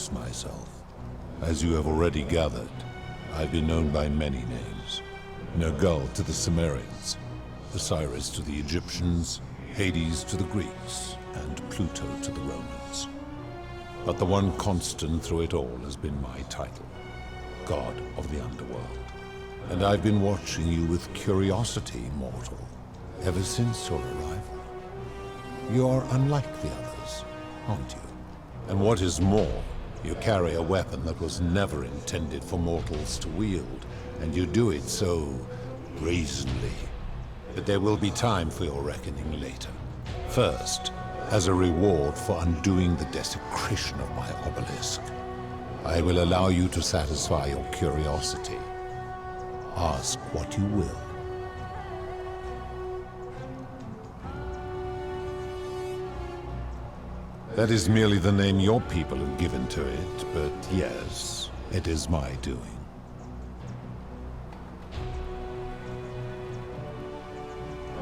introduce myself. As you have already gathered, I've been known by many names. Nergal to the Sumerians, Osiris to the Egyptians, Hades to the Greeks, and Pluto to the Romans. But the one constant through it all has been my title, God of the Underworld. And I've been watching you with curiosity, mortal, ever since your arrival. You are unlike the others, aren't you? And what is more, you carry a weapon that was never intended for mortals to wield, and you do it so brazenly that there will be time for your reckoning later. First, as a reward for undoing the desecration of my obelisk, I will allow you to satisfy your curiosity. Ask what you will. That is merely the name your people have given to it, but yes, it is my doing.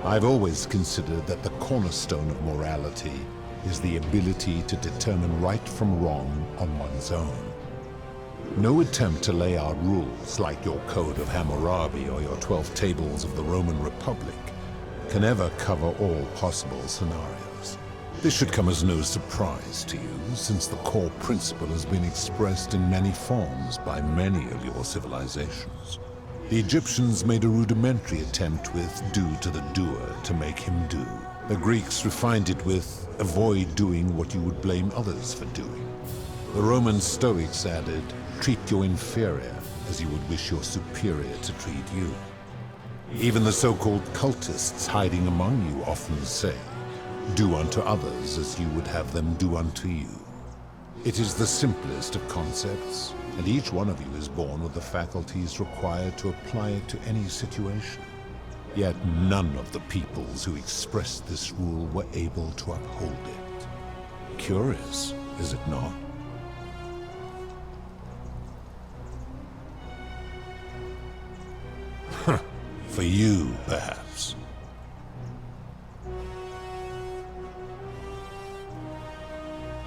I've always considered that the cornerstone of morality is the ability to determine right from wrong on one's own. No attempt to lay out rules like your Code of Hammurabi or your 12 Tables of the Roman Republic can ever cover all possible scenarios. This should come as no surprise to you, since the core principle has been expressed in many forms by many of your civilizations. The Egyptians made a rudimentary attempt with "do to the doer" to make him do. The Greeks refined it with "avoid doing what you would blame others for doing." The Roman Stoics added, "treat your inferior as you would wish your superior to treat you." Even the so-called cultists hiding among you often say, "Do unto others as you would have them do unto you." It is the simplest of concepts, and each one of you is born with the faculties required to apply it to any situation. Yet none of the peoples who expressed this rule were able to uphold it. Curious, is it not? For you, perhaps.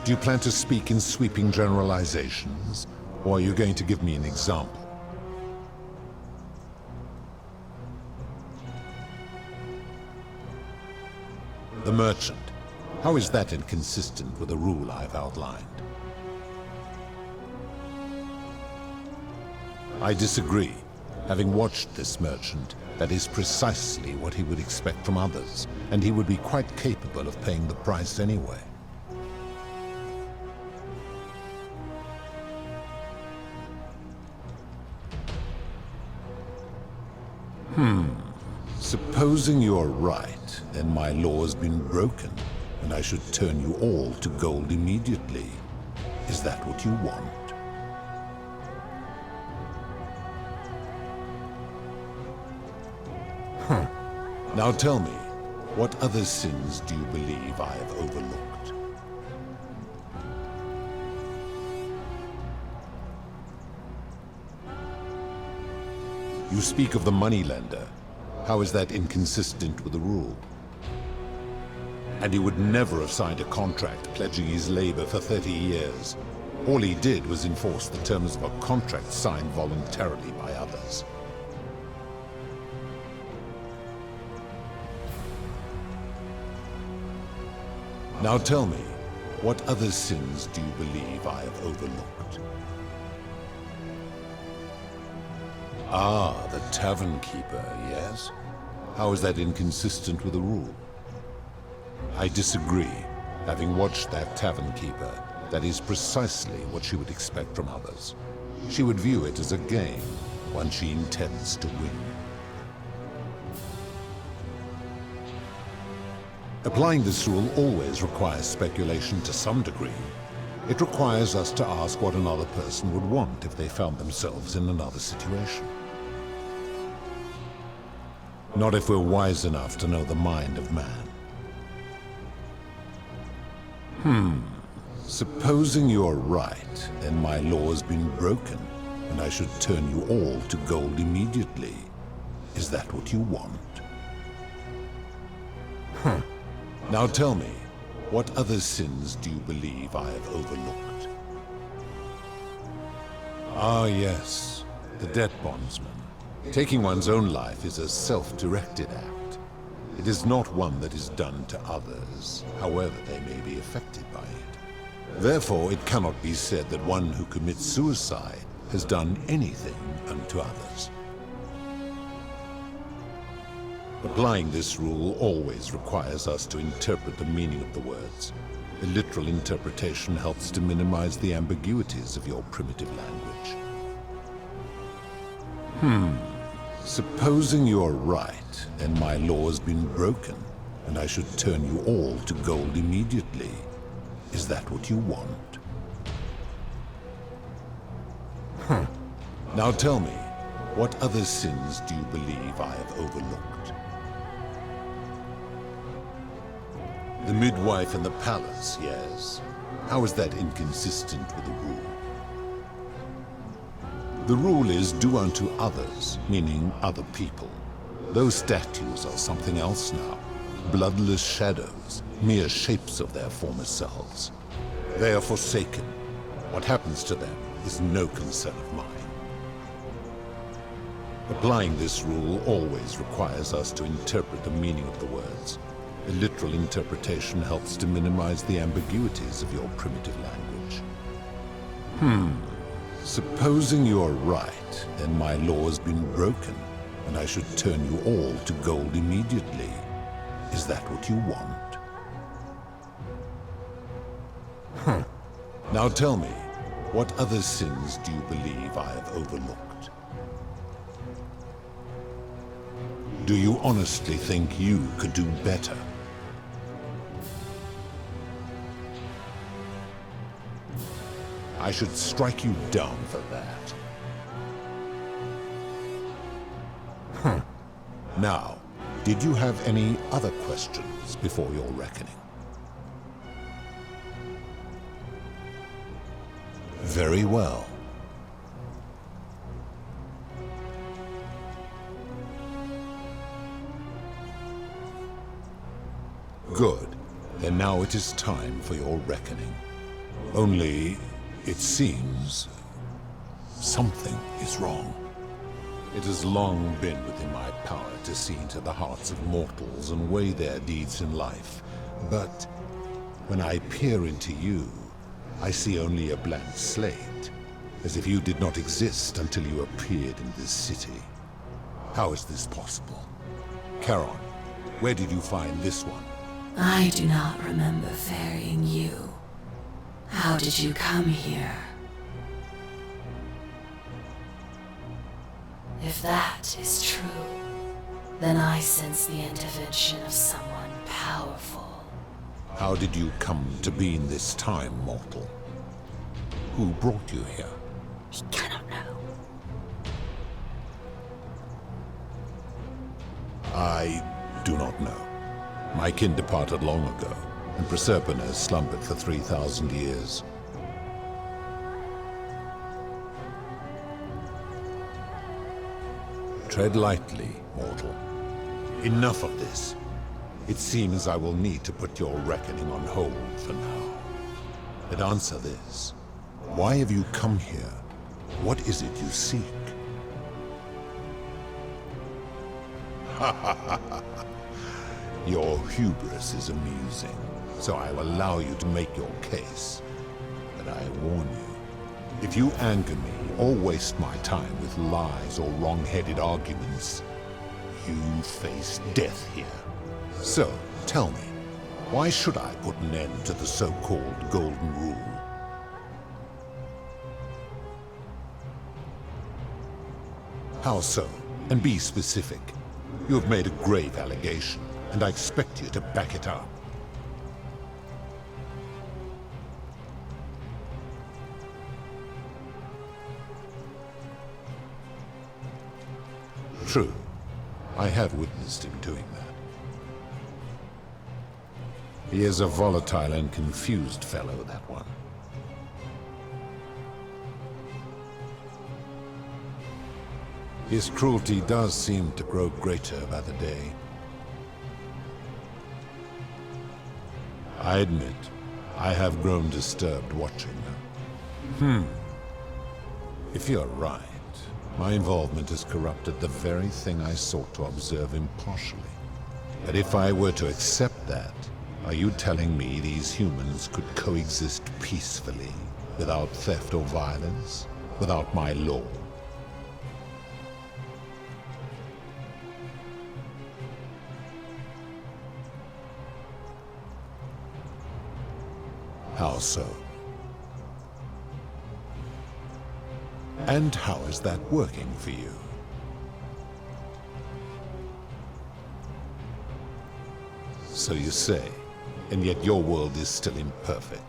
Do you plan to speak in sweeping generalizations, or are you going to give me an example? The merchant. How is that inconsistent with the rule I've outlined? I disagree. Having watched this merchant, that is precisely what he would expect from others, and he would be quite capable of paying the price anyway. Supposing you're right, then my law has been broken, and I should turn you all to gold immediately. Is that what you want? Now tell me, what other sins do you believe I have overlooked? You speak of the moneylender. How is that inconsistent with the rule? And he would never have signed a contract pledging his labor for 30 years. All he did was enforce the terms of a contract signed voluntarily by others. Now tell me, what other sins do you believe I have overlooked? Ah, the tavern keeper, yes? How is that inconsistent with the rule? I disagree. Having watched that tavern keeper, that is precisely what she would expect from others. She would view it as a game, one she intends to win. Applying this rule always requires speculation to some degree. It requires us to ask what another person would want if they found themselves in another situation. Not if we're wise enough to know the mind of man. Supposing you're right, then my law has been broken, and I should turn you all to gold immediately. Is that what you want? Now tell me, what other sins do you believe I have overlooked? Ah, yes, the debt bondsman. Taking one's own life is a self-directed act. It is not one that is done to others, however they may be affected by it. Therefore, it cannot be said that one who commits suicide has done anything unto others. Applying this rule always requires us to interpret the meaning of the words. A literal interpretation helps to minimize the ambiguities of your primitive language. Supposing you're right, and my law has been broken, and I should turn you all to gold immediately. Is that what you want? Now tell me, what other sins do you believe I have overlooked? The midwife in the palace, yes. How is that inconsistent with the rule? The rule is do unto others, meaning other people. Those statues are something else now. Bloodless shadows, mere shapes of their former selves. They are forsaken. What happens to them is no concern of mine. Applying this rule always requires us to interpret the meaning of the words. A literal interpretation helps to minimize the ambiguities of your primitive language. Supposing you're right, then my law has been broken, and I should turn you all to gold immediately. Is that what you want? Now tell me, what other sins do you believe I have overlooked? Do you honestly think you could do better? I should strike you down for that. Now, did you have any other questions before your reckoning? Very well. Good. Then now it is time for your reckoning. Only, it seems, something is wrong. It has long been within my power to see into the hearts of mortals and weigh their deeds in life. But when I peer into you, I see only a blank slate, as if you did not exist until you appeared in this city. How is this possible? Charon, where did you find this one? I do not remember ferrying you. How did you come here? If that is true, then I sense the intervention of someone powerful. How did you come to be in this time, mortal? Who brought you here? He cannot know. I do not know. My kin departed long ago, and Proserpine has slumbered for 3,000 years. Tread lightly, mortal. Enough of this. It seems I will need to put your reckoning on hold for now. But answer this. Why have you come here? What is it you seek? Ha ha ha ha! Your hubris is amusing, so I will allow you to make your case. But I warn you, if you anger me or waste my time with lies or wrong-headed arguments, you face death here. So, tell me, why should I put an end to the so-called Golden Rule? How so? And be specific. You have made a grave allegation, and I expect you to back it up. True. I have witnessed him doing that. He is a volatile and confused fellow, that one. His cruelty does seem to grow greater by the day. I admit, I have grown disturbed watching them. If you're right, my involvement has corrupted the very thing I sought to observe impartially. But if I were to accept that, are you telling me these humans could coexist peacefully, without theft or violence, without my law? How so? And how is that working for you? So you say, and yet your world is still imperfect.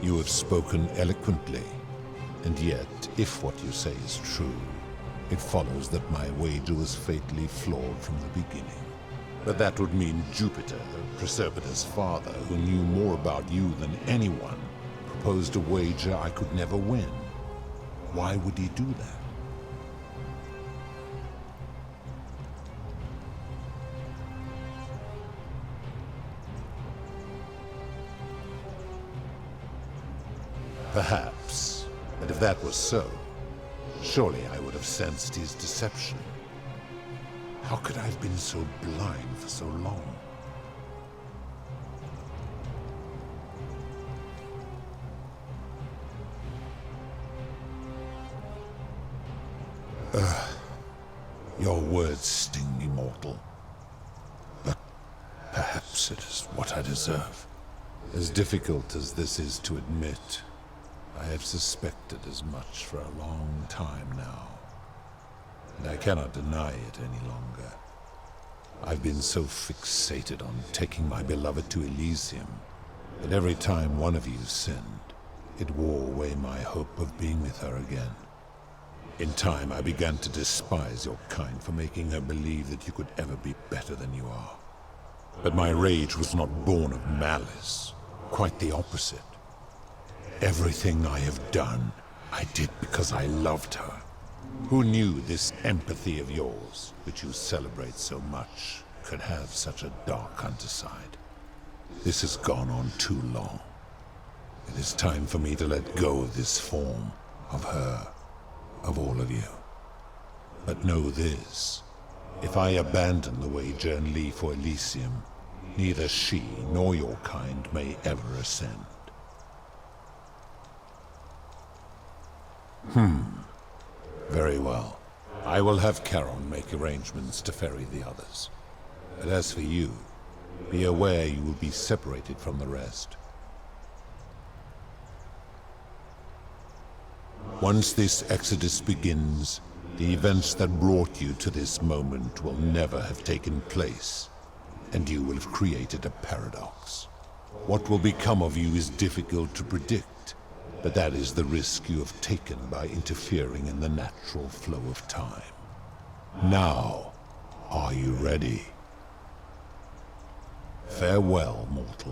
You have spoken eloquently, and yet, if what you say is true, it follows that my wager was fatally flawed from the beginning. But that would mean Jupiter, Proserpita's father, who knew more about you than anyone, proposed a wager I could never win. Why would he do that? Perhaps, but if that was so, surely I would have sensed his deception. How could I have been so blind for so long? Your words sting me, mortal. But perhaps it is what I deserve. As difficult as this is to admit, I have suspected as much for a long time now. And I cannot deny it any longer. I've been so fixated on taking my beloved to Elysium that every time one of you sinned, it wore away my hope of being with her again. In time, I began to despise your kind for making her believe that you could ever be better than you are. But my rage was not born of malice, quite the opposite. Everything I have done, I did because I loved her. Who knew this empathy of yours, which you celebrate so much, could have such a dark underside? This has gone on too long. It is time for me to let go of this form, of her, of all of you. But know this, if I abandon the wager and leave for Elysium, neither she nor your kind may ever ascend. Very well. I will have Charon make arrangements to ferry the others. But as for you, be aware you will be separated from the rest. Once this exodus begins, the events that brought you to this moment will never have taken place, and you will have created a paradox. What will become of you is difficult to predict, but that is the risk you have taken by interfering in the natural flow of time. Now, are you ready? Farewell, mortal.